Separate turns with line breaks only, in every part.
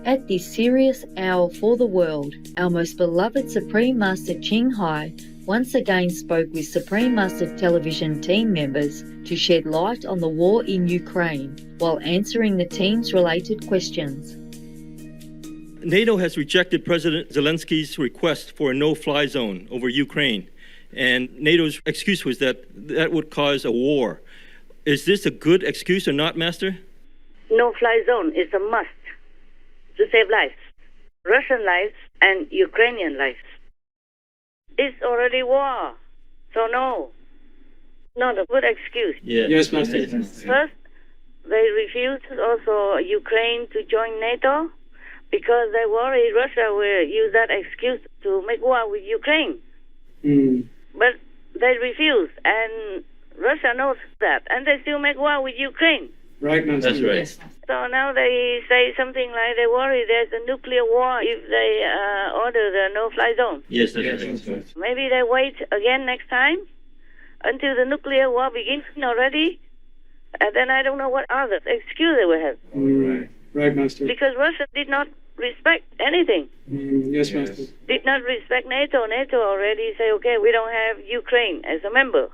At this serious hour for the world, our most beloved Supreme Master Ching Hai once again spoke with Supreme Master television team members to shed light on the war in Ukraine while answering the team's related questions.
NATO has rejected President Zelensky's request for a no-fly zone over Ukraine, and NATO's excuse was that would cause a war. Is this a good excuse or not, Master?
No-fly zone is a must to save lives, Russian lives and Ukrainian lives. It's already war, so no, not a good excuse.
Yeah.
Yes, Master.
First, they refused also Ukraine to join NATO because they worry Russia will use that excuse to make war with Ukraine. But they refused, and Russia knows that, and they still make war with Ukraine.
Right, Master.
That's right.
So now they say something like they worry there's a nuclear war if they order the no-fly zone.
Yes, that's right.
Maybe they wait again next time until the nuclear war begins already, and then I don't know what other excuse they will have.
Right, Master.
Because Russia did not respect anything.
Yes, Master.
Did not respect NATO. NATO already say, okay, we don't have Ukraine as a member.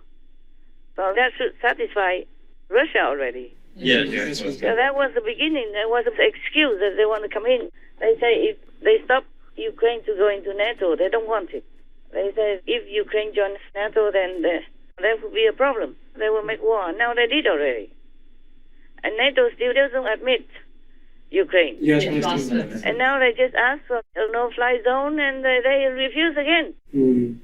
So that should satisfy Russia already.
Yes.
So that was the beginning. That was an excuse that they want to come in. They say if they stop Ukraine to go into NATO, they don't want it. They say if Ukraine joins NATO, then there will be a problem. They will make war. Now they did already. And NATO still doesn't admit Ukraine.
Yes, Master.
And now they just ask for a no-fly zone, and they refuse again.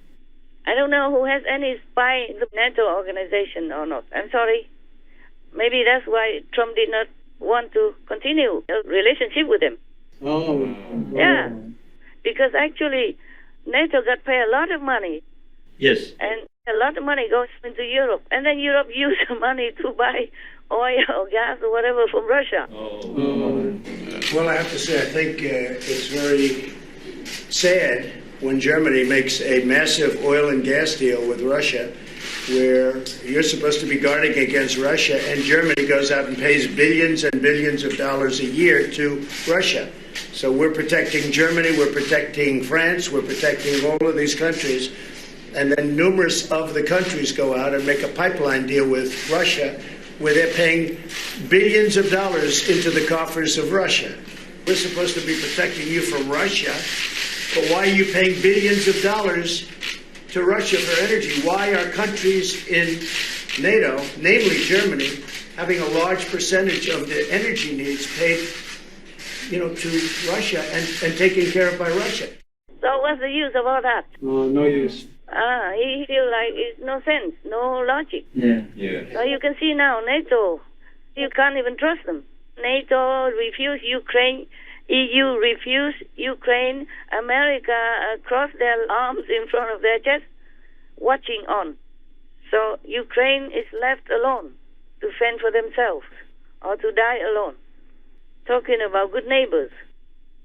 I don't know who has any spy in the NATO organization or not. I'm sorry. Maybe that's why Trump did not want to continue a relationship with them. Yeah, because actually NATO got paid a lot of money.
Yes.
And a lot of money goes into Europe, and then Europe used the money to buy oil or gas or whatever from Russia.
Well, I have to say, I think it's very sad when Germany makes a massive oil and gas deal with Russia, where you're supposed to be guarding against Russia, and Germany goes out and pays billions and billions of dollars a year to Russia. So we're protecting Germany, we're protecting France, we're protecting all of these countries, and then numerous of the countries go out and make a pipeline deal with Russia, where they're paying billions of dollars into the coffers of Russia. We're supposed to be protecting you from Russia, but why are you paying billions of dollars to Russia for energy? Why are countries in NATO, namely Germany, having a large percentage of their energy needs paid, to Russia and taken care of by Russia?
So what's the use of all that?
No use.
He feels like it's no sense, no logic.
Yeah.
So you can see now, NATO, you can't even trust them. NATO refused Ukraine, EU refused Ukraine, America crossed their arms in front of their chest, watching on. So Ukraine is left alone to fend for themselves or to die alone. Talking about good neighbors,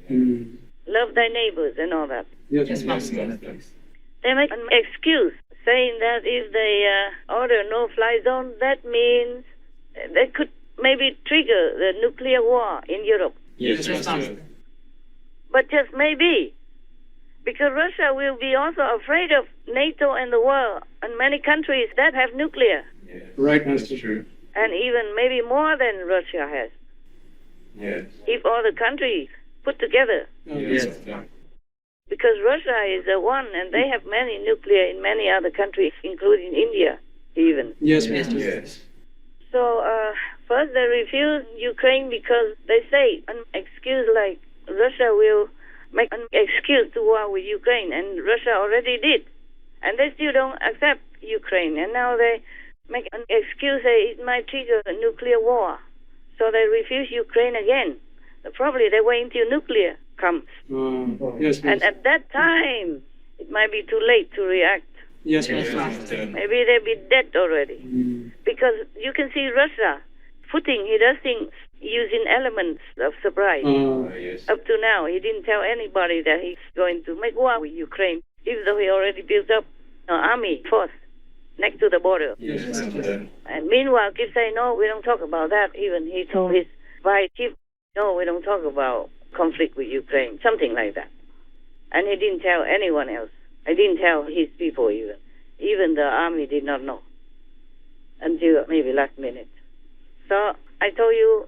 love thy neighbors and all that.
Yes, Master.
They make an excuse saying that if they order no-fly zone, that means they could maybe trigger the nuclear war in Europe.
Yes, Master.
But just maybe, because Russia will be also afraid of NATO and the world and many countries that have nuclear.
Right, Master. True.
And even maybe more than Russia has.
Yes.
If all the countries put together.
Yes.
Because Russia is the one, and they have many nuclear in many other countries, including India, even.
Yes, Master. Yes.
So first they refuse Ukraine because they say an excuse like Russia will make an excuse to war with Ukraine, and Russia already did. And they still don't accept Ukraine, and now they make an excuse say it might trigger a nuclear war. So they refuse Ukraine again. Probably they wait until nuclear comes.
Yes, Master.
And at that time, it might be too late to react.
Yes, Master.
Maybe they'll be dead already. Because you can see Russia he does things using elements of surprise. Up to now, he didn't tell anybody that he's going to make war with Ukraine, even though he already built up an army force next to the border.
Yes, Master.
And meanwhile, keep saying, no, we don't talk about that. Even he told his vice chief, no, we don't talk about conflict with Ukraine, something like that. And he didn't tell anyone else. I didn't tell his people even. Even the army did not know until maybe last minute. So I told you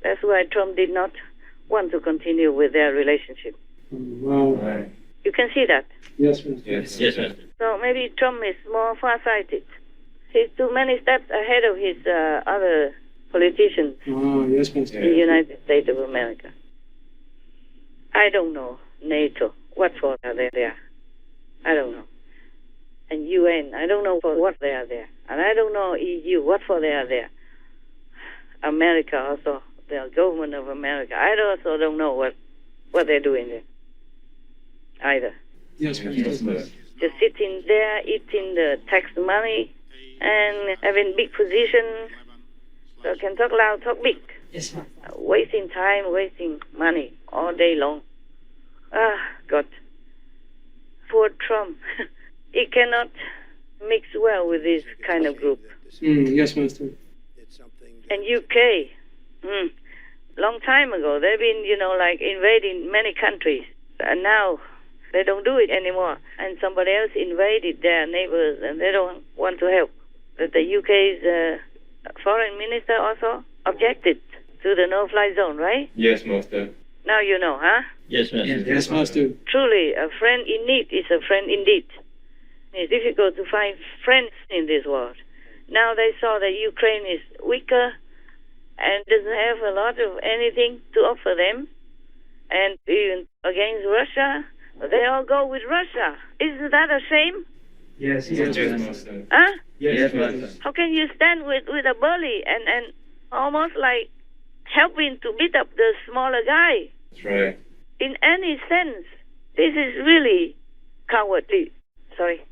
that's why Trump did not want to continue with their relationship.
Wow. Right.
You can see that.
Yes, Minister. Yes, Minister.
So maybe Trump is more far-sighted. He's too many steps ahead of his other politicians
Yes, Minister.
in the United States of America. I don't know NATO. What for are they there? I don't know. And UN, I don't know for what they are there. And I don't know EU, what for they are there. America also, the government of America, I also don't know what they're doing there either.
Yes, Minister.
Just sitting there, eating the tax money, and having big position, so can talk loud, talk big.
Yes, ma'am.
Wasting time, wasting money all day long. God. Poor Trump. He cannot mix well with this kind of group.
Yes, Minister.
And UK, long time ago, they've been, like invading many countries. And now they don't do it anymore. And somebody else invaded their neighbors and they don't want to help. But the UK's foreign minister also objected to the no-fly zone, right?
Yes, Master.
Now you know, huh?
Yes, Master.
Yes, Master.
Truly, a friend in need is a friend indeed. It's difficult to find friends in this world. Now they saw that Ukraine is weaker and doesn't have a lot of anything to offer them. And even against Russia, they all go with Russia. Isn't that a shame?
Yes, Master.
Huh?
Yes, Master.
How can you stand with a bully and almost like helping to beat up the smaller guy?
That's right.
In any sense, this is really cowardly. Sorry.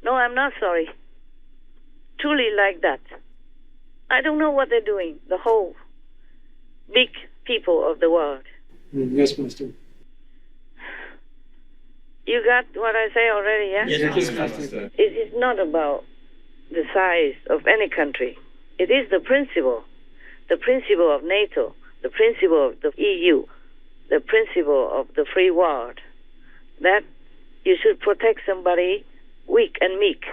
No, I'm not sorry. Truly like that. I don't know what they're doing, the whole big people of the world.
Yes, Master.
You got what I say already, yeah?
Yes, Master.
It is not about the size of any country. It is the principle of NATO, the principle of the EU, the principle of the free world, that you should protect somebody weak and meek,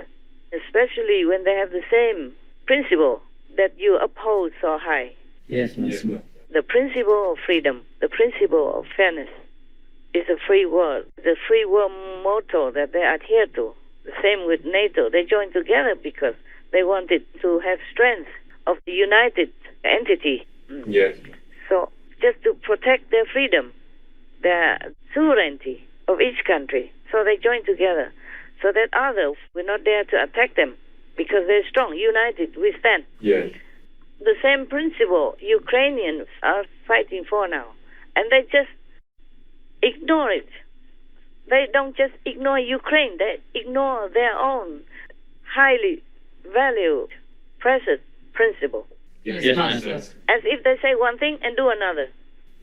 especially when they have the same principle that you uphold so high.
Yes, Master.
The principle of freedom, the principle of fairness is a free world. The free world motto that they adhere to. The same with NATO. They joined together because they wanted to have strength of the united entity.
Yes.
So just to protect their freedom, their sovereignty of each country. So they joined together so that others will not dare to attack them because they're strong, united, we stand.
Yes.
The same principle Ukrainians are fighting for now. And they just ignore it. They don't just ignore Ukraine. They ignore their own highly valued, precious principle.
Yes, Master.
As if they say one thing and do another.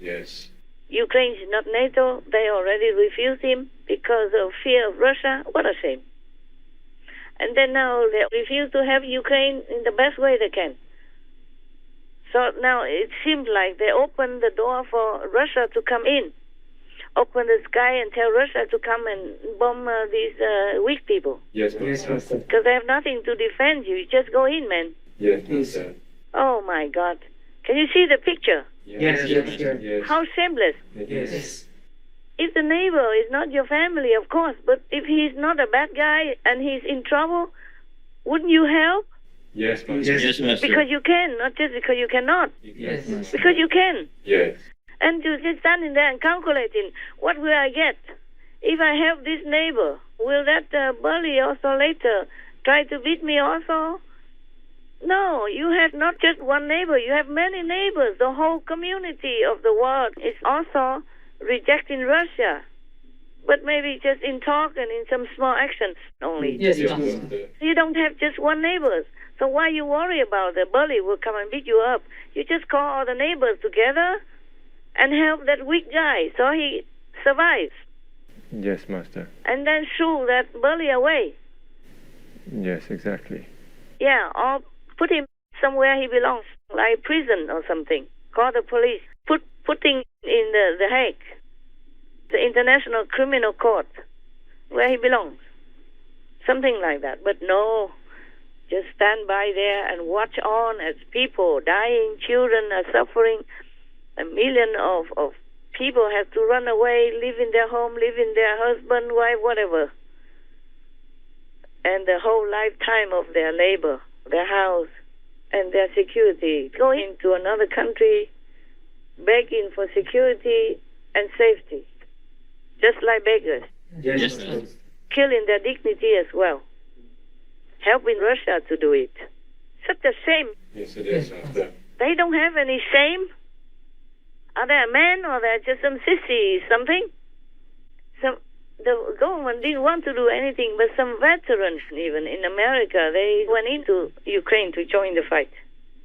Yes.
Ukraine is not NATO. They already refused him because of fear of Russia. What a shame. And then now they refuse to have Ukraine in the best way they can. So now it seems like they open the door for Russia to come in. Open the sky and tell Russia to come and bomb these weak people.
Yes, Master.
Because they have nothing to defend you. You just go in, man.
Yes, Master.
Oh, my God. Can you see the picture?
Yes, Master.
Yes.
How shameless.
Yes.
If the neighbor is not your family, of course, but if he's not a bad guy and he's in trouble, wouldn't you help?
Yes, Master.
Yes, Master.
Because you can, not just because you cannot.
Yes, Master.
Because you can.
Yes.
And you just standing there and calculating, what will I get? If I help this neighbor, will that bully also later try to beat me also? No, you have not just one neighbor, you have many neighbors. The whole community of the world is also rejecting Russia. But maybe just in talk and in some small actions only.
Yes,
Yes,
Master.
Master.
You don't have just one neighbor. So why you worry about the bully will come and beat you up? You just call all the neighbors together and help that weak guy so he survives.
Yes, Master.
And then shoo that bully away.
Yes, exactly.
Yeah, or put him somewhere he belongs, like prison or something. Call the police. Put putting in the Hague, the International Criminal Court, where he belongs. Something like that. But no, just stand by there and watch on as people dying, children are suffering. A million of people have to run away, live in their home, live in their husband, wife, whatever. And the whole lifetime of their labor, their house, and their security. Go into another country, begging for security and safety, just like beggars.
Yes,
Killing their dignity as well. Helping Russia to do it. Such a shame.
Yes, it is, Master.
They don't have any shame. Are they a man or they're just some sissy something? The government didn't want to do anything, but some veterans, even in America, they went into Ukraine to join the fight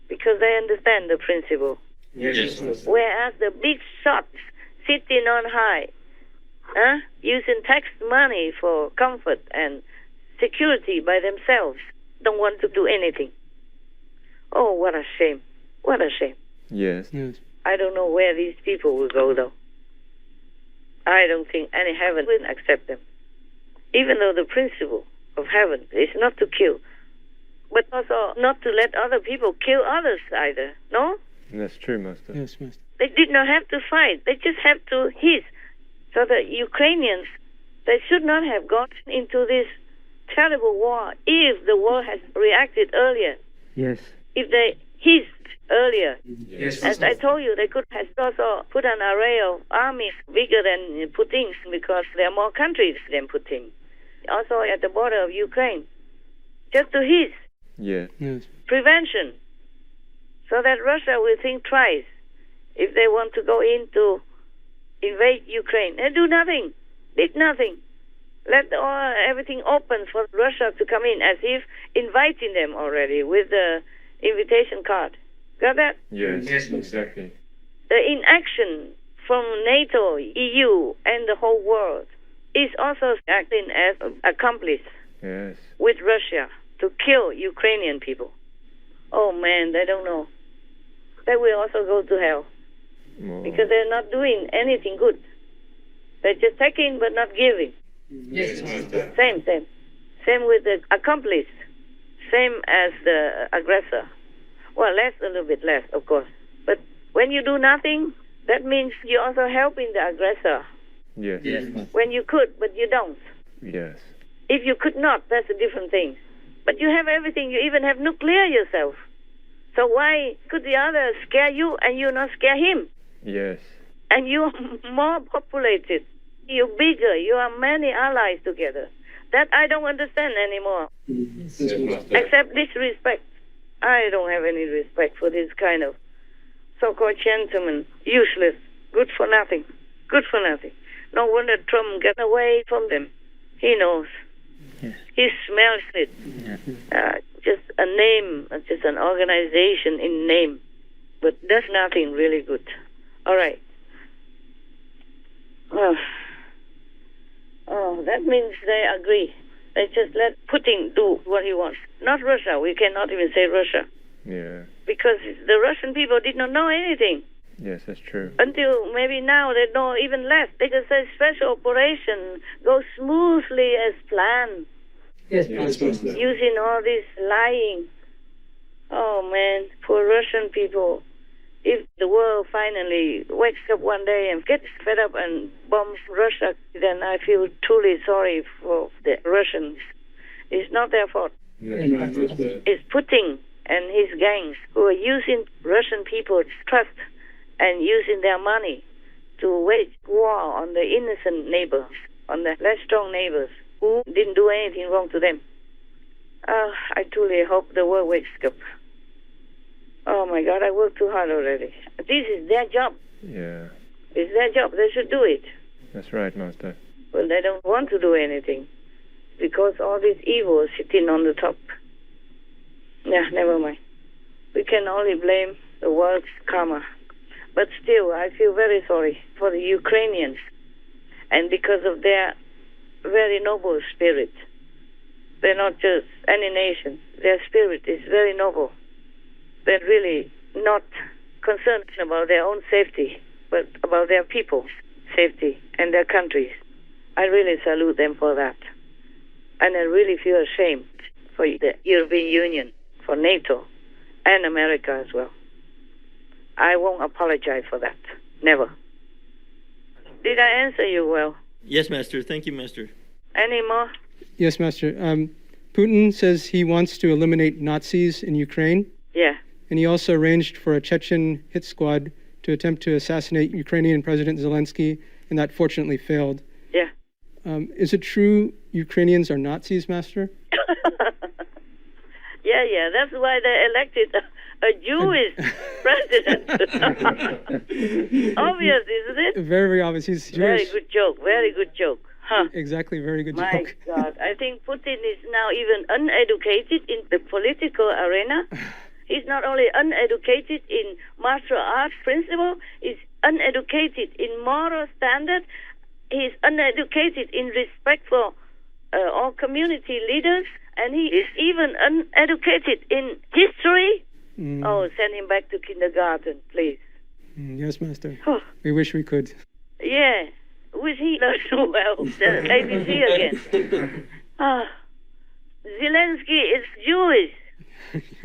because they understand the principle.
Yes, Master.
Whereas the big shots sitting on high, using tax money for comfort and security by themselves, don't want to do anything. Oh, what a shame. What a shame.
Yes.
I don't know where these people will go, though. I don't think any heaven will accept them. Even though the principle of heaven is not to kill, but also not to let other people kill others either, no?
That's true, Master.
Yes, Master.
They did not have to fight. They just have to hiss. So the Ukrainians, they should not have got into this terrible war if the world has reacted earlier.
Yes.
If they hissed earlier.
Yes,
As I told you, they could have also put an array of armies bigger than Putin's because there are more countries than Putin. Also at the border of Ukraine. Just to hiss.
Yes.
Yes.
Prevention. So that Russia will think twice if they want to go in to invade Ukraine. They do nothing. Did nothing. Let everything open for Russia to come in as if inviting them already with the invitation card. Got that?
Yes.
Yes, exactly.
The inaction from NATO, EU, and the whole world is also acting as an accomplice
Yes.
with Russia to kill Ukrainian people. Oh man, they don't know. They will also go to hell
Well,
because they're not doing anything good. They're just taking but not giving.
Yes, Master.
Same with the accomplice. Same as the aggressor. Well, a little bit less, of course. But when you do nothing, that means you're also helping the aggressor.
yes.
Yes, Master.
When you could, but you don't.
Yes.
If you could not, that's a different thing. But you have everything. You even have nuclear yourself. So why could the other scare you and you not scare him?
Yes.
And you're more populated. You're bigger. You are many allies together. That I don't understand anymore.
Yes,
Yes, Master.
Except disrespect. I don't have any respect for this kind of so-called gentleman. Useless. Good for nothing. Good for nothing. No wonder Trump got away from them. He knows.
Yes.
He smells it.
Yeah.
Just a name, just an organization in name. But that's nothing really good. All right. Oh, that means they agree. They just let Putin do what he wants. Not Russia. We cannot even say Russia.
Yeah.
Because the Russian people did not know anything.
Yes, that's true.
Until maybe now they know even less. Because the special operation goes smoothly as planned.
Yes,
Yes,
Master.
Master.
Using all this lying. Oh man, poor Russian people. If the world finally wakes up one day and gets fed up and bombs Russia, then I feel truly sorry for the Russians. It's not their fault.
Yes, Master.
It's Putin and his gangs who are using Russian people's trust and using their money to wage war on the innocent neighbors, on the less strong neighbors who didn't do anything wrong to them. I truly hope the world wakes up. Oh my God, I worked too hard already. This is their job.
Yeah.
It's their job. They should do it.
That's right, Master.
Well, they don't want to do anything because all this evil is sitting on the top. Yeah, never mind. We can only blame the world's karma. But still, I feel very sorry for the Ukrainians. And because of their very noble spirit. They're not just any nation. Their spirit is very noble. They're really not concerned about their own safety. but about their people, safety, and their countries. I really salute them for that. And I really feel ashamed for the European Union, for NATO, and America as well. I won't apologize for that. Never. Did I answer you well?
Yes, Master. Thank you, Master.
Any more?
Yes, Master. Putin says he wants to eliminate Nazis in Ukraine,
Yeah.
and he also arranged for a Chechen hit squad to attempt to assassinate Ukrainian President Zelensky, and that fortunately failed.
Yeah.
Is it true Ukrainians are Nazis, Master?
Yeah. That's why they elected a Jewish president. Obvious, isn't it?
Very, very obvious. He's
Very
Jewish.
good joke. Very good joke. Huh.
Exactly, very good
My
joke.
God. I think Putin is now even uneducated in the political arena. He's not only uneducated in martial arts principle, he's uneducated in moral standard, he's uneducated in respect for all community leaders, and he is even uneducated in history. Oh, send him back to kindergarten, please.
Yes, Master.
Oh.
We wish we could.
Yeah. Wish he learned so well. The ABC again. Zelensky is Jewish.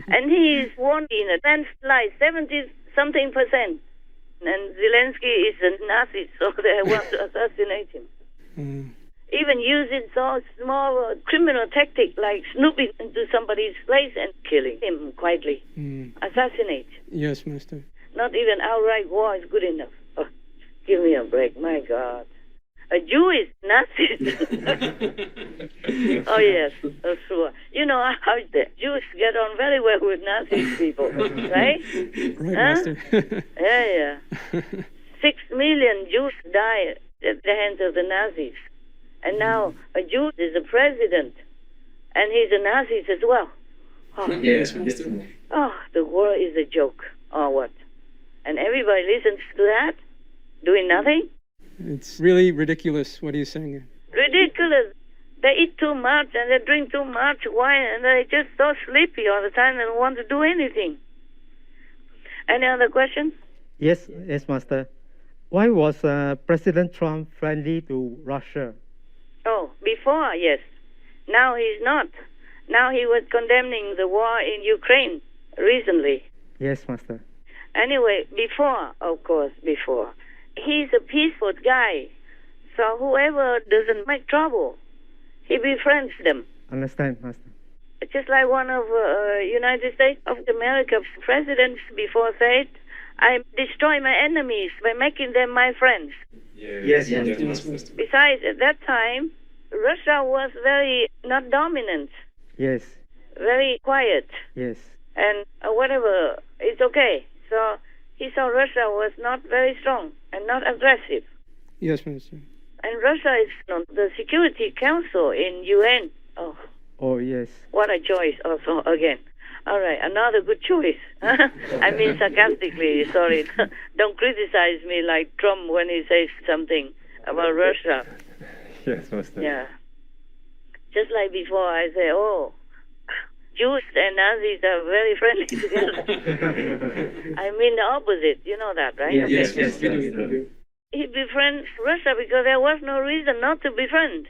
And he is won in a landslide, 70-something%. And Zelensky is a Nazi, so they want to assassinate him. Even using so small criminal tactic like snooping into somebody's place and killing him quietly. Assassinate.
Yes, Master.
Not even outright war is good enough. Oh, give me a break, my God. A Jewish Nazi. Oh, yes, that's true. You know how the Jews get on very well with Nazi people, right?
Right, Master.
Yeah. 6 million Jews died at the hands of the Nazis. And now a Jew is the president, and he's a Nazi as well. Oh,
Yes, Master.
oh, the world is a joke, or what? And everybody listens to that, doing nothing?
It's really ridiculous what he's saying.
Ridiculous. They eat too much and they drink too much wine and they're just so sleepy all the time and don't want to do anything. Any other questions?
Yes, Master. Why was President Trump friendly to Russia?
Oh, before, yes. Now he's not. Now he was condemning the war in Ukraine recently.
Yes, Master.
Anyway, before, of course, before. He's a peaceful guy. So whoever doesn't make trouble, he befriends them.
Understand, Master.
Just like one of United States of America presidents before said, I destroy my enemies by making them my friends.
Yes, Master.
Besides, at that time, Russia was very not dominant,
Yes,
very quiet,
yes.
and whatever, it's okay. So he saw Russia was not very strong and not aggressive.
Yes, Master.
And Russia is on the Security Council in UN.
Oh, yes.
What a choice also again. All right, another good choice. I mean sarcastically, sorry. Don't criticize me like Trump when he says something about Russia.
Yes, Master.
Yeah. Just like before, I say, Jews and Nazis are very friendly together. I mean the opposite. You know that, right?
Yes, Master.
He befriends Russia because there was no reason not to befriend.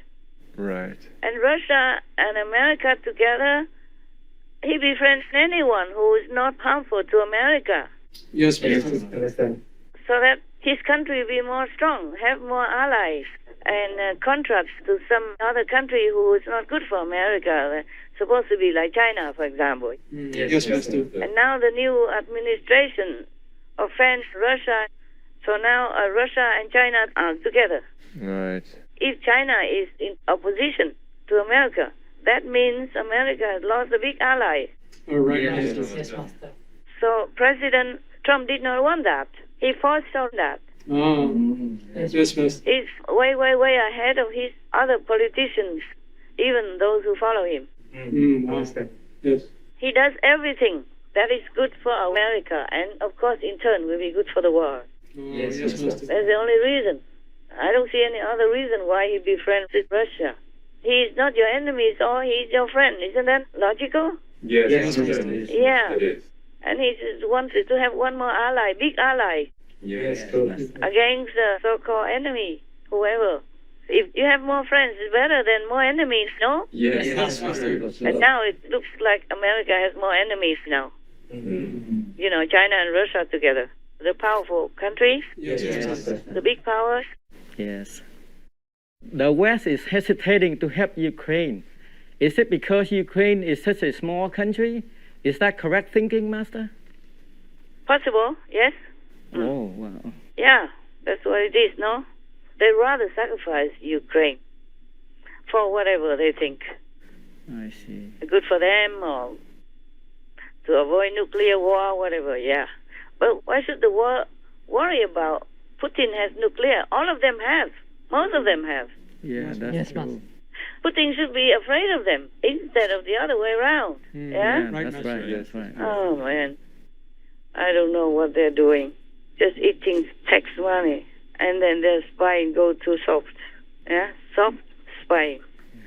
Right.
And Russia and America together, he befriends anyone who is not harmful to America.
Yes,
Understand.
So that his country will be more strong, have more allies, and contrast to some other country who is not good for America, supposed to be like China, for example.
Yes, Master.
And now the new administration offends Russia, so now Russia and China are together.
Right.
If China is in opposition to America, that means America has lost a big ally.
All right,
Yes,
Master.
Master.
So President Trump did not want that. He forced on that.
Yes, Master.
He's way, way, way ahead of his other politicians, even those who follow him.
Master. Yes.
He does everything that is good for America, and of course, in turn, will be good for the world.
Yes,
Yes,
Master.
Master.
That's the only reason. I don't see any other reason why he befriends with Russia. He is not your enemy, so he is your friend. Isn't that logical?
Yes,
Yes,
Master.
Master.
Yeah.
It is.
And he just wants to have one more ally, big ally.
Yes, totally.
against the so-called enemy, whoever. If you have more friends, it's better than more enemies, no?
Yes, Master.
And now it looks like America has more enemies now. You know, China and Russia together. The powerful countries,
Yes, Master.
the big powers.
Yes. The West is hesitating to help Ukraine. Is it because Ukraine is such a small country? Is that correct thinking, Master?
Possible, yes?
Oh, wow.
Yeah, that's what it is, no? They rather sacrifice Ukraine for whatever they think.
I see.
Good for them or to avoid nuclear war, whatever, yeah. But why should the war worry about Putin has nuclear? All of them have. Most of them have.
Yeah, that's
Yes,
true.
Putin should be afraid of them instead of the other way around. Yeah?
Right,
That's
Master.
right, that's right.
Oh, man. I don't know what they're doing. Just eating tax money. And then their spying go too soft. Yeah? Soft spying.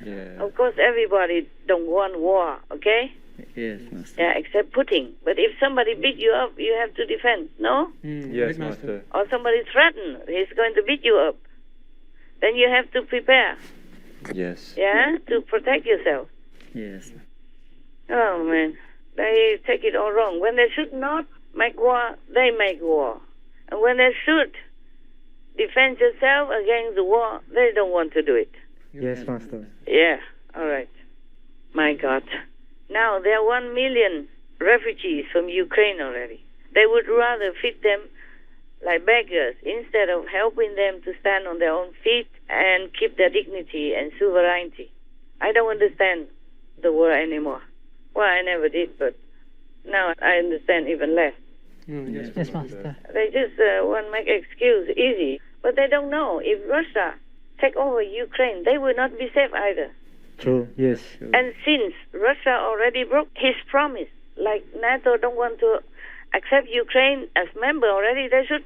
Yeah.
Of course, everybody don't want war, okay?
Yes, Master.
Yeah, except Putin. But if somebody beat you up, you have to defend, no?
Yes,
Right,
Master.
Or somebody threaten he's going to beat you up. Then you have to prepare,
Yes.
yeah, to protect yourself.
Yes.
Oh, man. They take it all wrong. When they should not make war, they make war. And when they should defend yourself against the war, they don't want to do it.
Yes, Master.
Yeah, all right. My God. Now, there are 1 million refugees from Ukraine already. They would rather feed them like beggars instead of helping them to stand on their own feet and keep their dignity and sovereignty. I don't understand the war anymore. Well, I never did, but now I understand even less.
Yes,
Yes, Master.
They just want to make excuse easy, but they don't know if Russia take over Ukraine, they will not be safe either.
True. Yes.
And since Russia already broke his promise, like NATO don't want to accept Ukraine as member already, they should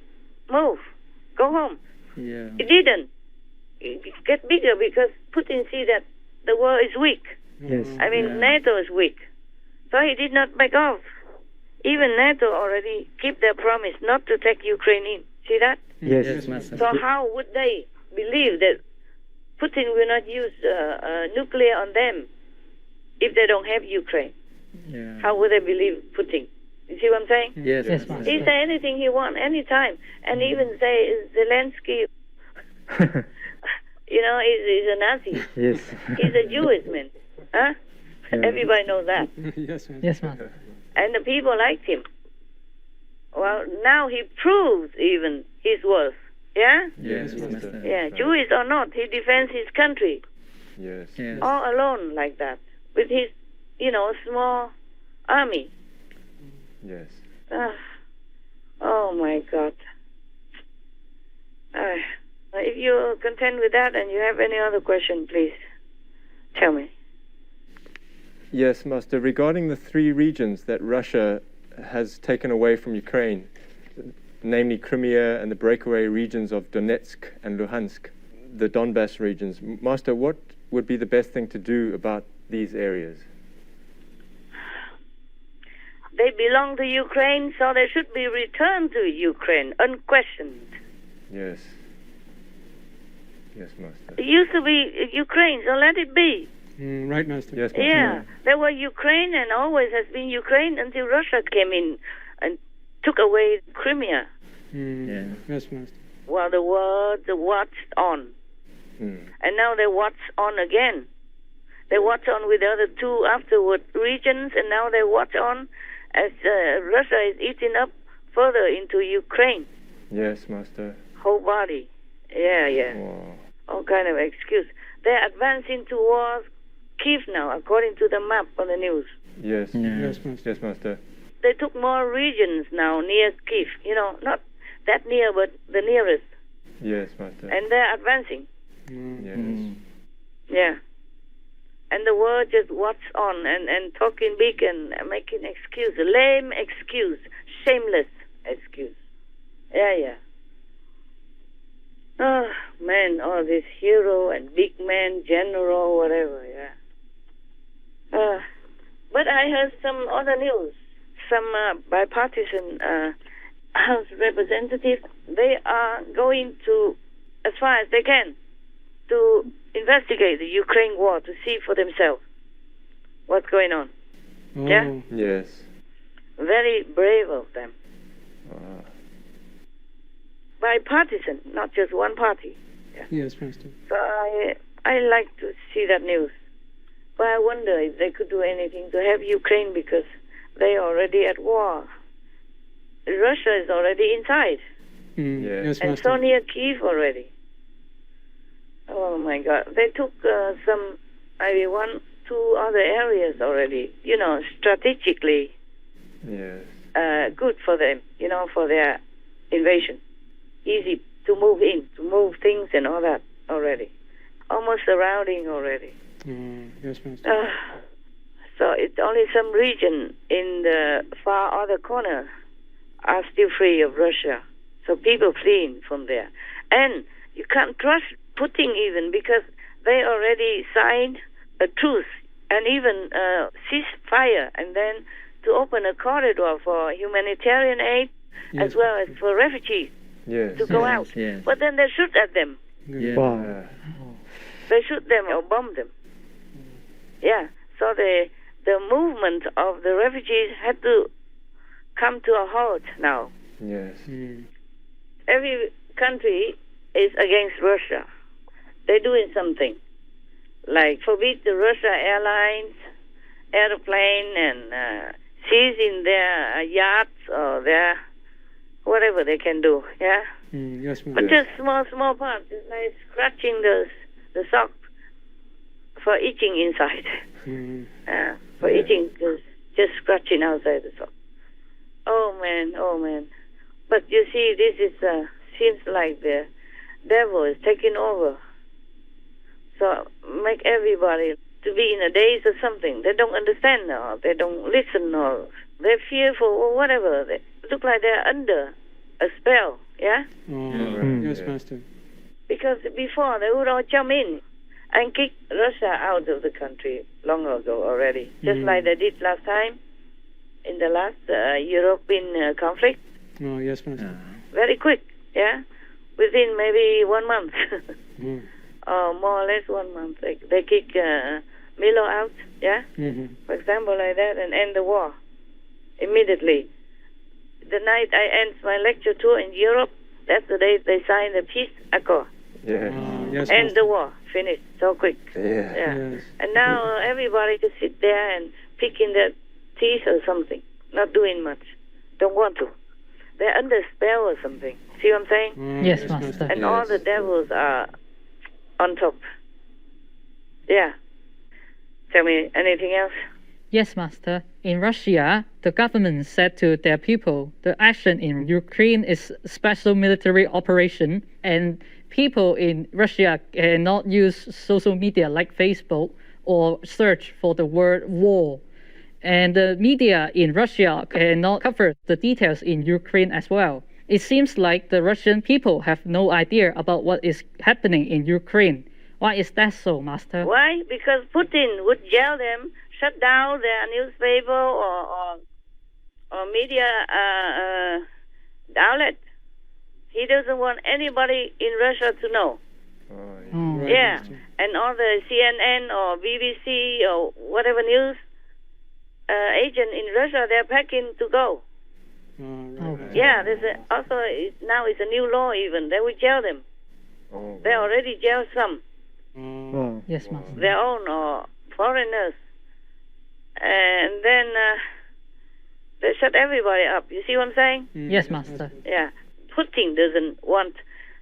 move, go home.
Yeah.
It didn't. It get bigger because Putin see that the world is weak.
Yes.
I mean, NATO is weak. So he did not back off. Even NATO already keep their promise not to take Ukraine in. See that?
Yes.
Yes, Master.
So how would they believe that Putin will not use nuclear on them if they don't have Ukraine?
Yeah.
How would they believe Putin? You see what I'm saying?
Yes,
Yes,
Master.
He say anything he want, anytime. And even say Zelensky, you know, he's a Nazi.
Yes.
He's a Jewish man. Huh? Everybody knows that.
Yes, Master.
Yes, Master.
And the people liked him. Well, now he proves even his worth. Yeah?
Yes,
Yes,
Master.
Yeah, Jewish or not, he defends his country
Yes.
Yes.
all alone like that with his, small army.
Yes.
Oh, my God. If you're content with that and you have any other question, please tell me.
Yes, Master. Regarding the 3 regions that Russia has taken away from Ukraine, namely Crimea and the breakaway regions of Donetsk and Luhansk, the Donbass regions, Master, what would be the best thing to do about these areas?
They belong to Ukraine, so they should be returned to Ukraine, unquestioned.
Yes. Yes, Master.
It used to be Ukraine, so let it be.
Right, Master.
Yes, Master.
Yeah, there were Ukraine and always has been Ukraine until Russia came in and took away Crimea.
Yeah.
Yes, Master.
Well, the world watched on. And now they watch on again. They watch on with the other 2 afterward regions, and now they watch on as Russia is eating up further into Ukraine.
Yes, Master.
Whole body. Yeah.
Wow.
All kind of excuse. They're advancing towards Kiev now, according to the map on the news.
Yes.
Yes, Master.
Yes, Master.
They took more regions now near Kiev. Not that near, but the nearest.
Yes, Master.
And they're advancing.
Yes.
Yeah. And the world just watch on and talking big and making excuse. Lame excuse. Shameless excuse. Yeah. Oh, man, all this hero and big man, general, whatever, yeah. But I heard some other news. Some bipartisan House Representatives, they are going to, as far as they can, to investigate the Ukraine war to see for themselves what's going on.
Oh.
Yeah?
Yes.
Very brave of them. Bipartisan, not just one party. Yeah.
Yes, Master.
So I like to see that news. But I wonder if they could do anything to help Ukraine because they are already at war. Russia is already inside.
Yes,
And
Master.
so near Kyiv already. Oh my God. They took some, maybe 1-2 other areas already, strategically
Yes.
good for them, for their invasion. Easy to move in, to move things and all that already. Almost surrounding already.
Yes, Master.
So it's only some region in the far other corner are still free of Russia. So people fleeing from there. And you can't trust Putin even because they already signed a truce and even ceasefire and then to open a corridor for humanitarian aid as well as for refugees
Yes.
to go out.
Yes.
But then they shoot at them.
Yeah.
Wow.
They shoot them or bomb them. Yeah. So the movement of the refugees had to come to a halt now.
Yes.
Every country is against Russia. They're doing something. Like forbid the Russia airlines, airplane, and seizing their yachts or their whatever they can do. Yeah.
Yes, Master.
But just small parts. It's like scratching the sock for itching inside. For itching, just scratching outside the sock. Oh man. But you see, this is seems like the devil is taking over. So make everybody to be in a daze or something. They don't understand or they don't listen or they're fearful or whatever. They look like they're under a spell. Yeah.
Yes, Master.
Because before they would all jump in and kick Russia out of the country long ago already, just like they did last time in the last European conflict.
Oh, yes, Master.
Very quick, yeah, within maybe 1 month, or more or less 1 month. They kick Milo out, yeah, for example, like that, and end the war immediately. The night I end my lecture tour in Europe, that's the day they sign the peace accord.
Yeah.
Yes,
End
Master.
the war, finished, so quick.
Yeah.
Yes.
And now everybody just sit there and picking their teeth or something, not doing much, don't want to. They're under spell or something. See what I'm saying?
Yes, Master.
And all the devils are on top. Yeah. Tell me anything else?
Yes, Master. In Russia, the government said to their people the action in Ukraine is special military operation, and people in Russia cannot use social media like Facebook or search for the word war. And the media in Russia cannot cover the details in Ukraine as well. It seems like the Russian people have no idea about what is happening in Ukraine. Why is that so, Master?
Why? Because Putin would yell them, shut down their newspaper or media outlet. He doesn't want anybody in Russia to know.
Right,
Yeah,
Master.
and all the CNN or BBC or whatever news agent in Russia, they're packing to go.
Right.
Yeah, there's now it's a new law even. They will jail them. They already jailed some,
Wow.
Yes, Master.
their own or foreigners. And then they shut everybody up. You see what I'm saying?
Yes, Master.
Yeah. Putin doesn't want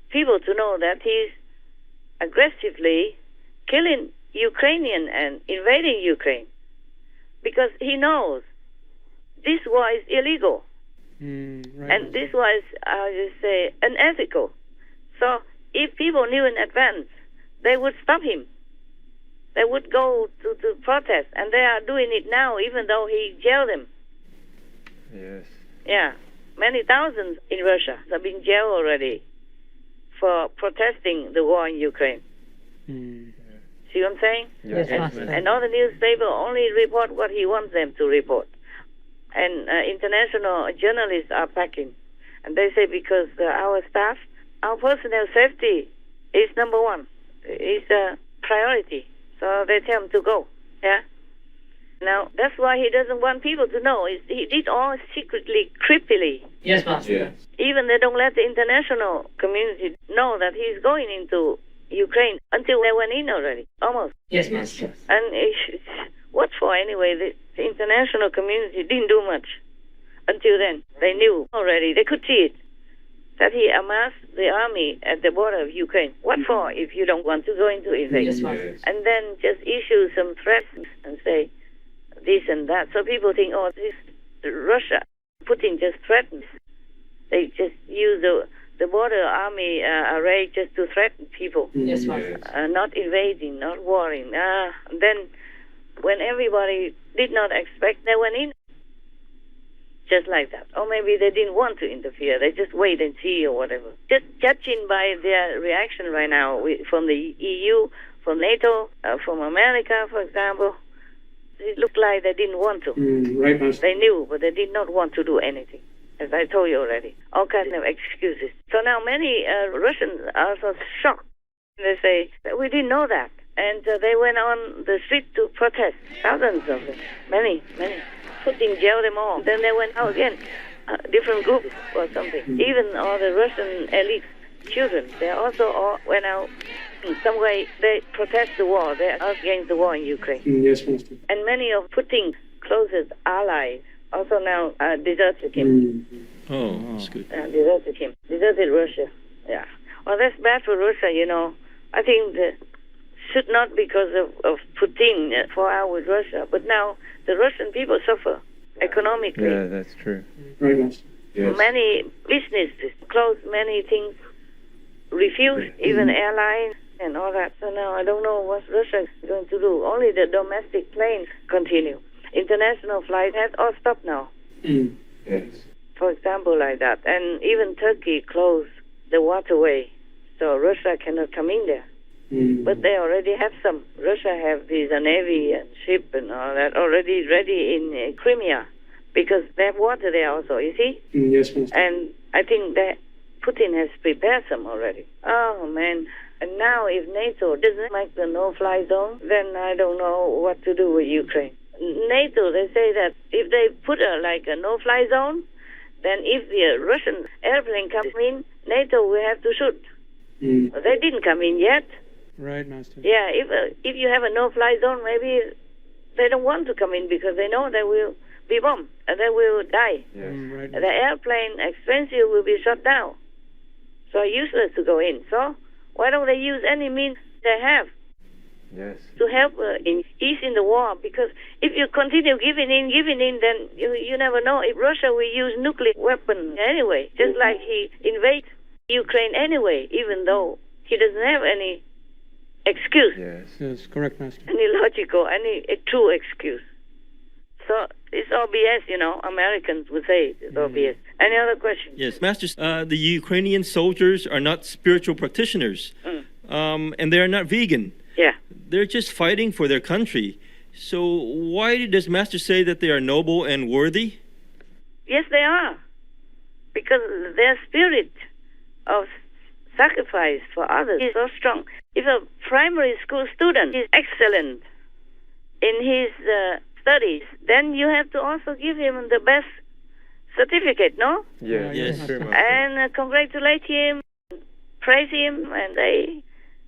people to know that he's aggressively killing Ukrainian and invading Ukraine. Because he knows this war is illegal.
Right.
And this was, I would say, unethical. So if people knew in advance, they would stop him. They would go to protest, and they are doing it now, even though he jailed them.
Yes.
Yeah, many thousands in Russia have been jailed already for protesting the war in Ukraine. See what I'm saying?
Yes, Master.
And all the newspaper only report what he wants them to report. And international journalists are packing. And they say because our staff, our personnel safety is number one. It's a priority. So they tell him to go. Yeah. Now, that's why he doesn't want people to know. He did all secretly, creepily.
Yes, Master.
Yes.
Even they don't let the international community know that he's going into Ukraine until they went in already, almost.
Yes, Master.
And what for anyway? The international community didn't do much until then. They knew already. They could see it, that he amassed the army at the border of Ukraine. What for if you don't want to go into invade?
Yes, Master.
And then just issue some threats and say this and that. So people think, oh, this Russia. Putin just threatens. They just use the border army array just to threaten people.
Yes, Master.
Not invading, not warring. Then when everybody did not expect, they went in just like that. Or maybe they didn't want to interfere. They just wait and see or whatever. Just judging by their reaction right now from the EU, from NATO, from America, for example, it looked like they didn't want to.
Right, Master.
They knew, but they did not want to do anything, as I told you already. All kinds of excuses. So now many Russians are so shocked. They say, we didn't know that. And they went on the street to protest. Thousands of them. Many. Put in jail them all. Then they went out again. Different groups or something. Even all the Russian elite children, they also all went out. In some way, they protest the war. They're against the war in Ukraine.
Yes, Master.
And many of Putin's closest allies also now deserted him.
Oh, that's good.
Deserted him. Deserted Russia. Yeah. Well, that's bad for Russia, you know. I think should not because of Putin fall out with Russia, but now the Russian people suffer economically.
Yeah, that's true.
Right, Master.
Yes.
Many businesses closed, many things refused, even airlines and all that. So now I don't know what Russia is going to do. Only the domestic planes continue. International flights have all stopped now.
Yes.
For example, like that. And even Turkey closed the waterway, so Russia cannot come in there. But they already have some. Russia have this navy and ship and all that already ready in Crimea because they have water there also, you see?
Yes, Master.
And I think that Putin has prepared some already. Oh, man. And now if NATO doesn't make the no-fly zone, then I don't know what to do with Ukraine. NATO, they say that if they put a no-fly zone, then if the Russian airplane comes in, NATO will have to shoot. But they didn't come in yet.
Right, Master.
Yeah, if you have a no-fly zone, maybe they don't want to come in because they know they will be bombed and they will die.
Yes.
Right.
The airplane expensive will be shut down. So useless to go in. So why don't they use any means they have
Yes.
to help ease in the war? Because if you continue giving in, then you never know if Russia will use nuclear weapons anyway, just like he invades Ukraine anyway, even though he doesn't have any excuse,
Yes.
Yes, correct, Master.
any logical, any true excuse. So it's all BS, you know. Americans would say it's all BS. Any other questions?
Yes, Master, the Ukrainian soldiers are not spiritual practitioners, and they're not vegan.
Yeah.
They're just fighting for their country. So why does Master say that they are noble and worthy?
Yes, they are. Because their spirit of sacrifice for others is so strong. If a primary school student is excellent in his studies, then you have to also give him the best certificate, no?
Yes.
Yes.
True, Master.
And congratulate him, praise him, and say,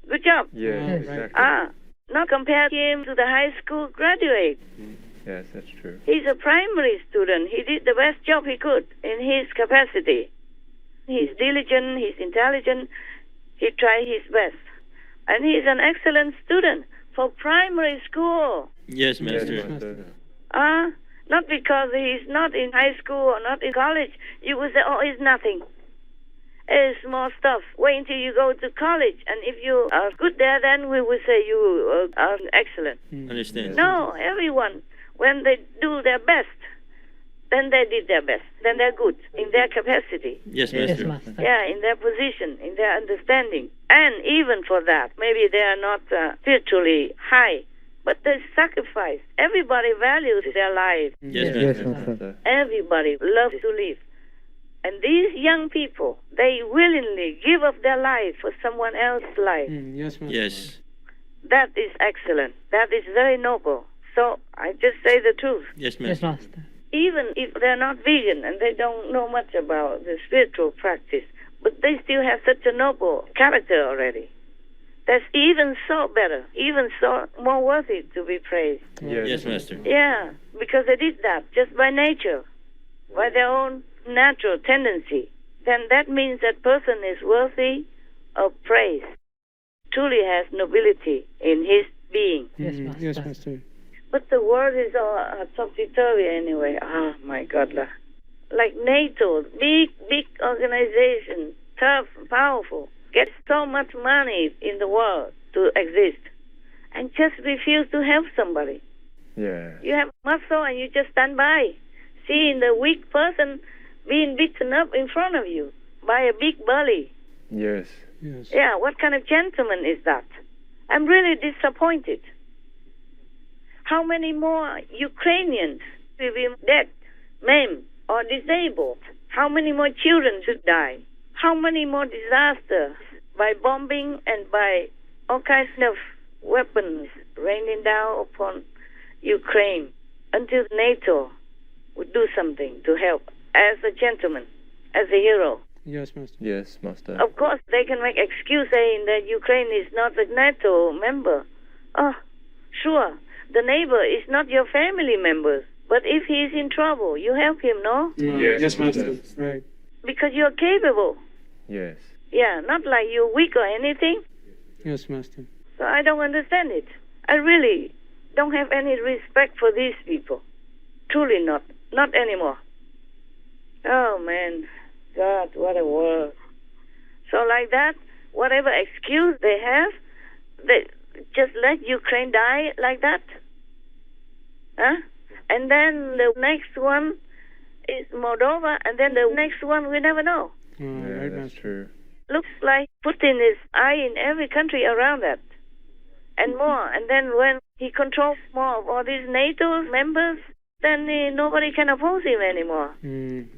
good job.
Yes, exactly.
Not compare him to the high school graduate.
Yes, that's true.
He's a primary student. He did the best job he could in his capacity. He's diligent, he's intelligent, he tried his best. And he's an excellent student for primary school.
Yes, Master.
Yes, Master.
Not because he's not in high school or not in college. You would say, oh, it's nothing. It's small stuff. Wait until you go to college. And if you are good there, then we would say you are excellent.
Understand.
No, everyone, when they do their best, then they did their best. Then they're good in their capacity.
Yes,
Yes,
Master.
Master.
Yeah, in their position, in their understanding. And even for that, maybe they are not spiritually high, but they sacrifice. Everybody values their life.
Yes,
Yes,
Master.
Master.
Everybody loves to live. And these young people, they willingly give up their life for someone else's life.
Yes, Master.
Yes.
That is excellent. That is very noble. So I just say the truth.
Yes, Master.
Yes, Master.
Even if they're not vegan and they don't know much about the spiritual practice, but they still have such a noble character already. That's even so better, even so more worthy to be praised.
Yes, Master.
Yeah, because they did that just by nature, by their own natural tendency. Then that means that person is worthy of praise, truly has nobility in his being.
Yes, Master.
Yes, Master.
But the world is all topsy-turvy anyway. Oh, my God. Like NATO, big organization, tough, powerful, gets so much money in the world to exist and just refuse to help somebody.
Yeah.
You have muscle and you just stand by, seeing the weak person being beaten up in front of you by a big bully.
Yes.
Yes.
Yeah, what kind of gentleman is that? I'm really disappointed. How many more Ukrainians will be dead, maimed, or disabled? How many more children should die? How many more disasters by bombing and by all kinds of weapons raining down upon Ukraine until NATO would do something to help as a gentleman, as a hero?
Yes, Master.
Yes, Master.
Of course, they can make excuse saying that Ukraine is not a NATO member. Oh, sure. The neighbor is not your family member. But if he is in trouble, you help him, no?
Yes, Master. Right.
Because you're capable.
Yes.
Yeah, not like you're weak or anything.
Yes, Master.
So I don't understand it. I really don't have any respect for these people. Truly not. Not anymore. Oh, man. God, what a world. So like that, whatever excuse they have, they just let Ukraine die like that? Huh? And then the next one is Moldova, and then the next one we never know.
Yeah,
Right,
that's
Master.
true.
Looks like Putin is eye in every country around that. And more. And then when he controls more of all these NATO members, then nobody can oppose him anymore.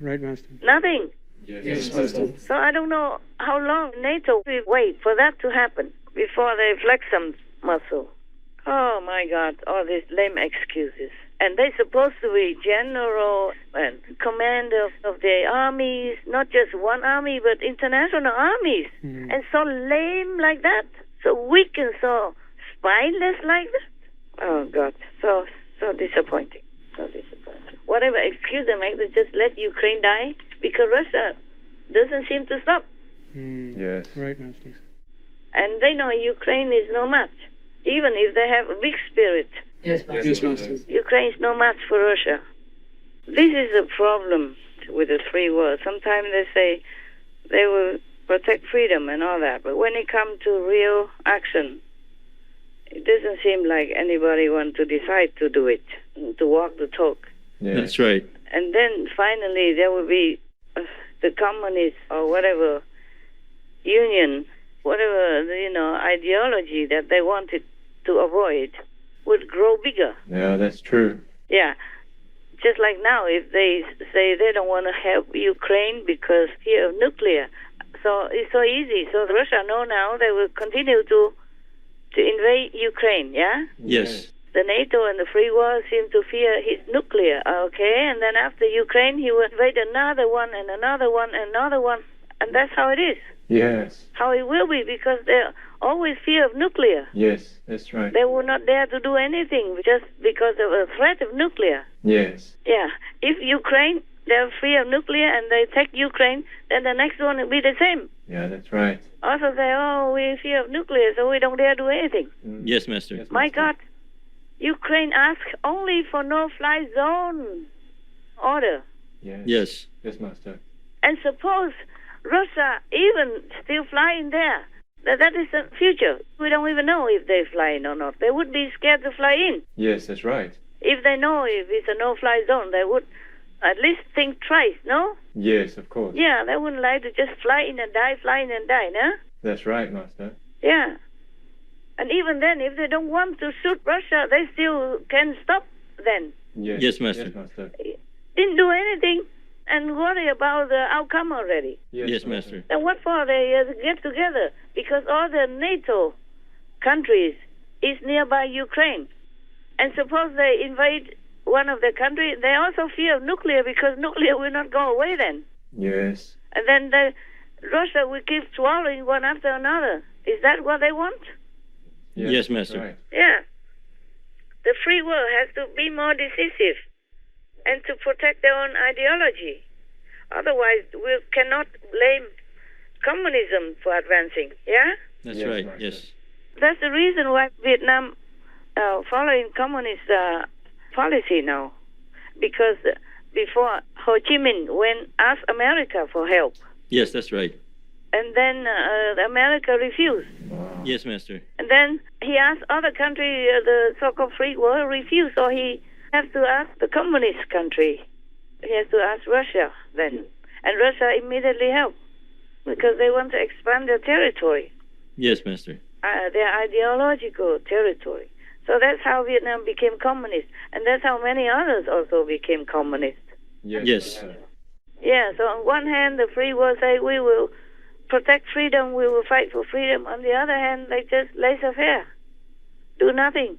Right, Master.
Nothing.
Yes, Master.
So I don't know how long NATO will wait for that to happen before they flex some muscle. Oh, my God, all these lame excuses. And they're supposed to be general and commander of the armies, not just one army, but international armies. And so lame like that, so weak and so spineless like that. Oh, God, so disappointing. So disappointing. Whatever excuse they make, they just let Ukraine die because Russia doesn't seem to stop.
Yes.
Right, Master.
And they know Ukraine is no match. Even if they have a big spirit,
Yes, Master.
Ukraine is no match for Russia. This is a problem with the free world. Sometimes they say they will protect freedom and all that, but when it comes to real action, it doesn't seem like anybody wants to decide to do it, to walk the talk.
Yeah.
That's right.
And then finally there will be the communist or whatever union, whatever, ideology that they wanted to avoid would grow bigger.
Yeah, that's true.
Yeah. Just like now, if they say they don't want to help Ukraine because fear of nuclear, so it's so easy. So Russia know now they will continue to invade Ukraine, yeah?
Yes.
The NATO and the free world seem to fear his nuclear, okay? And then after Ukraine, he will invade another one and another one and another one. And that's how it is.
Yes.
How it will be, because they always fear of nuclear.
Yes, that's right.
They will not dare to do anything just because of a threat of nuclear.
Yes.
Yeah. If Ukraine, they're free of nuclear and they take Ukraine, then the next one will be the same.
Yeah, that's right.
Also say, we fear of nuclear, so we don't dare do anything.
Yes, Master.
Yes,
My
Master.
God. Ukraine asks only for no-fly zone order.
Yes.
Yes.
Yes, Master.
And suppose Russia even still flying there. That is the future. We don't even know if they're flying or not. They would be scared to fly in.
Yes, that's right.
If they know if it's a no-fly zone, they would at least think twice, no?
Yes, of course.
Yeah, they wouldn't like to just fly in and die, no?
That's right, Master.
Yeah. And even then, if they don't want to shoot Russia, they still can stop then.
Yes.
Yes, Master.
Yes, Master.
Didn't do anything. and worry about the outcome already.
Yes, Master.
Then what for they get together? Because all the NATO countries is nearby Ukraine. And suppose they invade one of the countries, they also fear nuclear because nuclear will not go away then.
Yes.
And then Russia will keep swallowing one after another. Is that what they want?
Yes, Master.
Right.
Yeah. The free world has to be more decisive and to protect their own ideology. Otherwise, we cannot blame communism for advancing. Yeah?
That's
Yes,
right.
Master.
Yes.
That's the reason why Vietnam following communist policy now. Because before, Ho Chi Minh went asked America for help.
Yes, that's right.
And then America refused.
Yes, Master.
And then he asked other countries, the so-called free world, refused. So he has to ask the communist country. He has to ask Russia then. And Russia immediately helped because they want to expand their territory,
Yes, Master.
their ideological territory. So that's how Vietnam became communist. And that's how many others also became communist.
Yes.
Master.
Yeah, so on one hand, the free world say we will protect freedom, we will fight for freedom. On the other hand, they just laissez-faire, do nothing.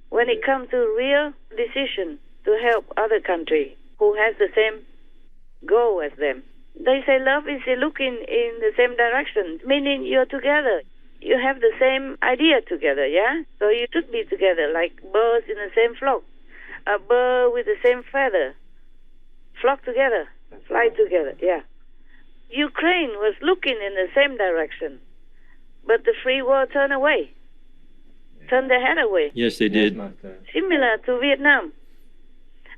When it comes to real decision to help other country who has the same goal as them, they say love is looking in the same direction, meaning you're together. You have the same idea together, yeah? So you should be together, like birds in the same flock. A bird with the same feather, flock together, fly together, yeah. Ukraine was looking in the same direction, but the free world turned away, turned their head away,
Yes, they did.
Master.
similar to Vietnam.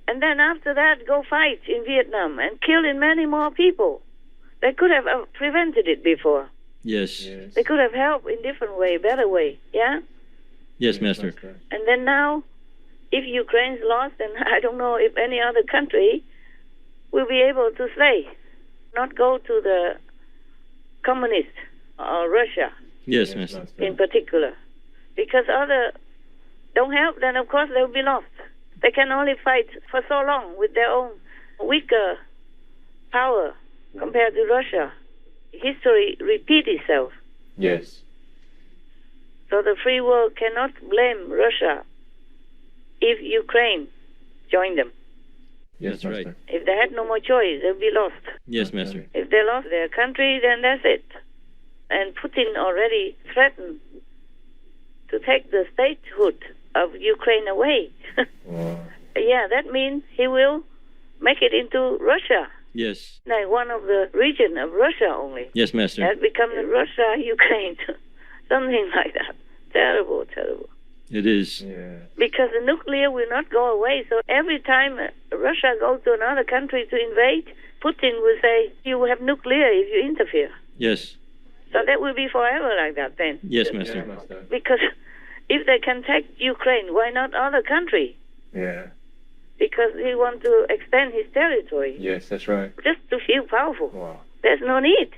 And then after that, go fight in Vietnam and killing many more people. They could have prevented it before.
Yes.
Yes.
They could have helped in different way, better way, yeah?
Yes, Master.
And then now, if Ukraine's lost, then I don't know if any other country will be able to stay, not go to the communist or Russia
Yes, Master.
in particular. Because other don't help, then of course they'll be lost. They can only fight for so long with their own weaker power compared to Russia. History repeats itself.
Yes.
So the free world cannot blame Russia if Ukraine joined them.
Yes,
That's right.
Master.
If they had no more choice, they'll be lost.
Yes, Master.
If they lost their country, then that's it. And Putin already threatened to take the statehood of Ukraine away.
Wow.
Yeah, that means he will make it into Russia,
Yes.
like one of the region of Russia only.
Yes, Master.
That becomes Russia, Ukraine, something like that. Terrible, terrible.
It is.
Yeah.
Because the nuclear will not go away. So every time Russia goes to another country to invade, Putin will say, you will have nuclear if you interfere.
Yes.
So that will be forever like that then.
Yes,
Yes,
Master.
Master.
Because if they can take Ukraine, why not other country?
Yeah.
Because he wants to extend his territory
Yes, that's right.
just to feel powerful.
Wow.
There's no need.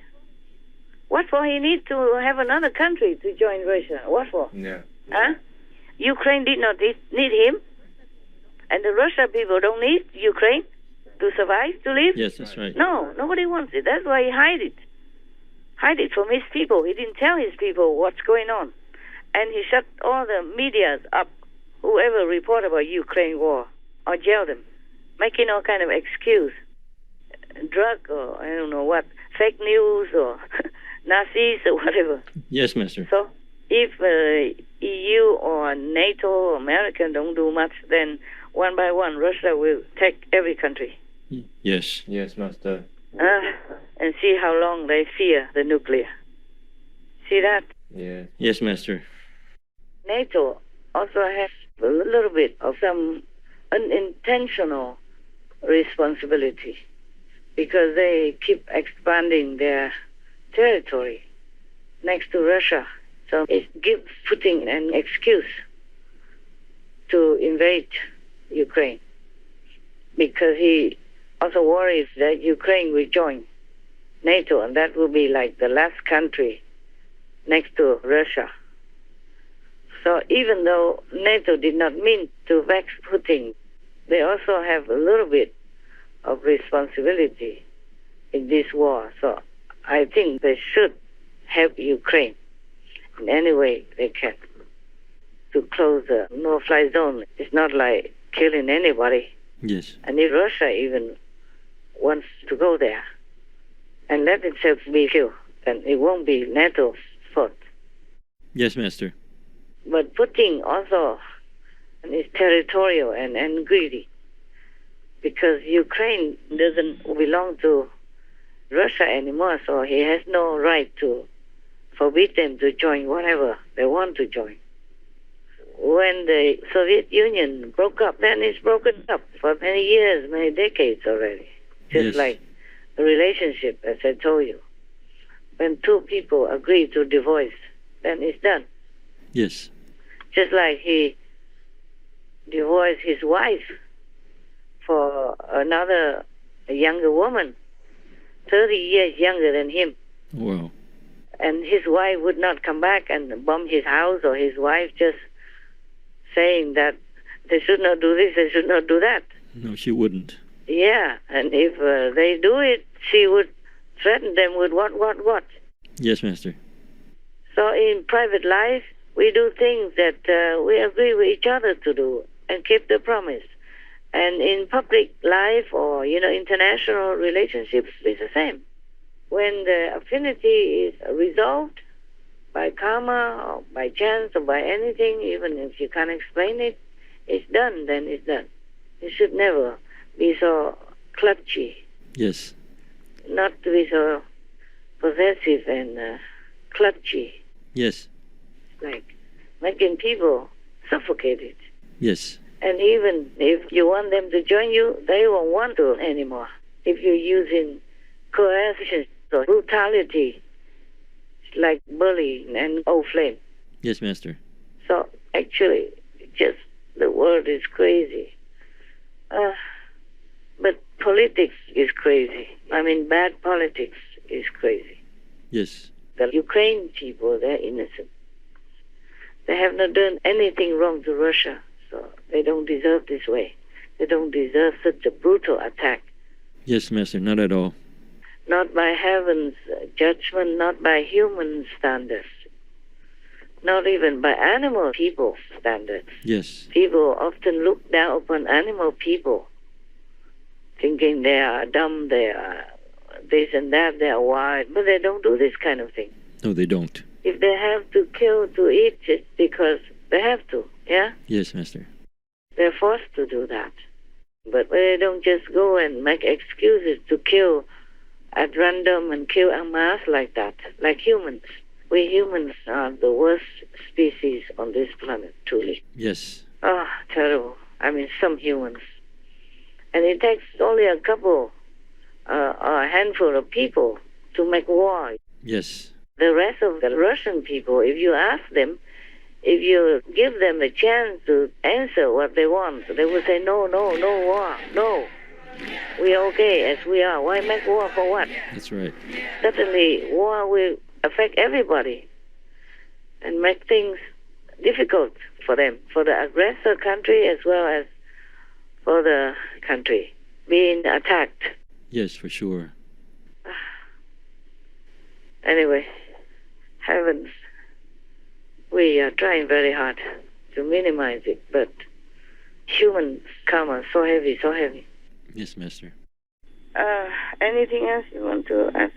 What for he need to have another country to join Russia? What for?
Yeah.
Huh? Ukraine did not need him. And the Russian people don't need Ukraine to survive, to live.
Yes, that's right.
No, nobody wants it. That's why he hide it. Hide it from his people. He didn't tell his people what's going on. And he shut all the media up, whoever report about Ukraine war, or jail them, making all kind of excuse. Drug or I don't know what, fake news or Nazis or whatever.
Yes, Master.
So if EU or NATO or America don't do much, then one by one Russia will take every country.
Yes.
Yes, Master.
And see how long they fear the nuclear. See that?
Yeah.
Yes, Master.
NATO also has a little bit of some unintentional responsibility because they keep expanding their territory next to Russia. So it gives Putin an excuse to invade Ukraine because he also worries that Ukraine will join NATO, and that will be like the last country next to Russia. So even though NATO did not mean to vex Putin, they also have a little bit of responsibility in this war. So I think they should help Ukraine in any way they can to close the no-fly zone. It's not like killing anybody.
Yes.
And if Russia even wants to go there and let itself be killed, then it won't be NATO's fault.
Yes, Master.
But Putin also is territorial and greedy, because Ukraine doesn't belong to Russia anymore, so he has no right to forbid them to join whatever they want to join. When the Soviet Union broke up, then it's broken up for many years, many decades already. Just
Yes.
like a relationship, as I told you. When two people agree to divorce, then it's done.
Yes.
Just like he divorced his wife for another younger woman, 30 years younger than him.
Wow.
And his wife would not come back and bomb his house, or his wife just saying that they should not do this, they should not do that.
No, she wouldn't.
Yeah, and if they do it, she would threaten them with what?
Yes, Master.
So in private life, we do things that we agree with each other to do and keep the promise. And in public life or, international relationships, it's the same. When the affinity is resolved by karma or by chance or by anything, even if you can't explain it, it's done, then it's done. You should never be so clutchy,
Yes.
not to be so possessive and clutchy,
Yes.
like making people suffocated.
Yes.
And even if you want them to join you, they won't want to anymore. If you're using coercion or brutality, it's like bullying and old flame.
Yes, Master.
So actually, just the world is crazy. But politics is crazy. I mean, bad politics is crazy.
Yes.
The Ukraine people, they're innocent. They have not done anything wrong to Russia, so they don't deserve this way. They don't deserve such a brutal attack.
Yes, Master. Not at all.
Not by heaven's judgment, not by human standards, not even by animal people standards.
Yes.
People often look down upon animal people, thinking they are dumb, they are this and that, they are wild, but they don't do this kind of thing.
No, they don't.
If they have to kill to eat, it's because they have to, yeah?
Yes, Master.
They're forced to do that. But they don't just go and make excuses to kill at random and kill en masse like that, like humans. We humans are the worst species on this planet, truly.
Yes.
Oh, terrible. I mean, some humans. And it takes only a couple, a handful of people to make war.
Yes.
The rest of the Russian people, if you ask them, if you give them a chance to answer what they want, they will say, no war, no. We are okay as we are. Why make war for what?
That's right.
Certainly, war will affect everybody and make things difficult for them, for the aggressor country as well as for the country being attacked.
Yes, for sure.
Anyway, heavens, we are trying very hard to minimize it, but human karma so heavy, so heavy.
Yes, Master.
Anything else you want to ask?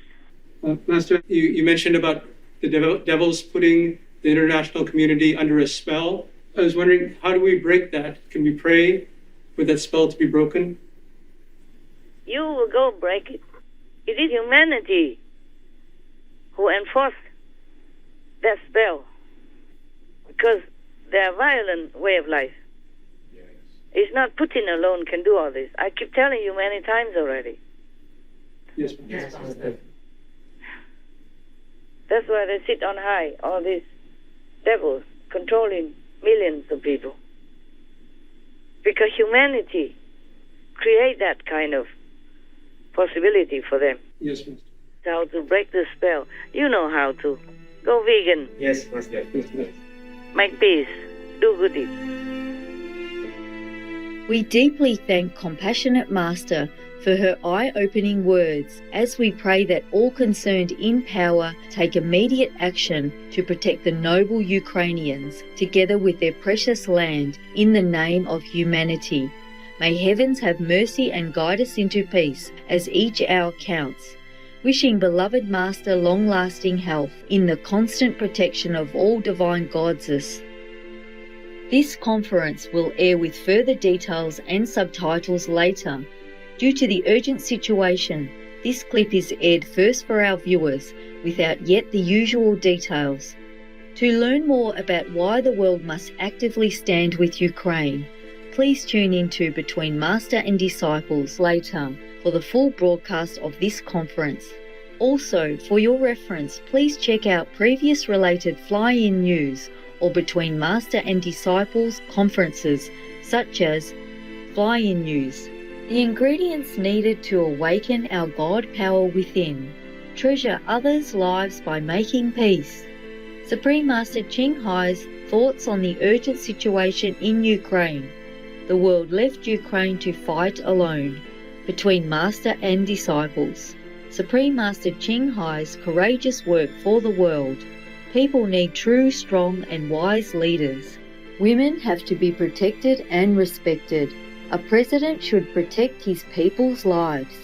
Master, you mentioned about the devils putting the international community under a spell. I was wondering, how do we break that? Can we pray for that spell to be broken?
You will go break it. It is humanity who enforced that spell, because their violent way of life. It's not Putin alone can do all this. I keep telling you many times already.
Yes.
That's why they sit on high, all these devils controlling millions of people. Because humanity create that kind of possibility for them.
Yes, Master.
How to break the spell. You know how to. Go vegan.
Yes, Master.
Make peace. Do good deeds.
We deeply thank Compassionate Master for her eye-opening words as we pray that all concerned in power take immediate action to protect the noble Ukrainians together with their precious land in the name of humanity. May heavens have mercy and guide us into peace as each hour counts. Wishing beloved Master long-lasting health in the constant protection of all divine goddesses. This conference will air with further details and subtitles later. Due to the urgent situation, this clip is aired first for our viewers without yet the usual details. To learn more about why the world must actively stand with Ukraine, please tune into Between Master and Disciples later for the full broadcast of this conference. Also, for your reference, please check out previous related fly-in news or Between Master and Disciples conferences such as fly-in news. The ingredients needed to awaken our God power within. Treasure others' lives by making peace. Supreme Master Ching Hai's thoughts on the urgent situation in Ukraine. The world left Ukraine to fight alone. Between Master and Disciples. Supreme Master Ching Hai's courageous work for the world. People need true, strong and wise leaders. Women have to be protected and respected. A president should protect his people's lives.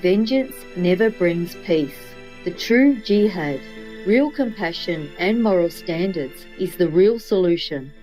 Vengeance never brings peace. The true jihad, real compassion and moral standards is the real solution.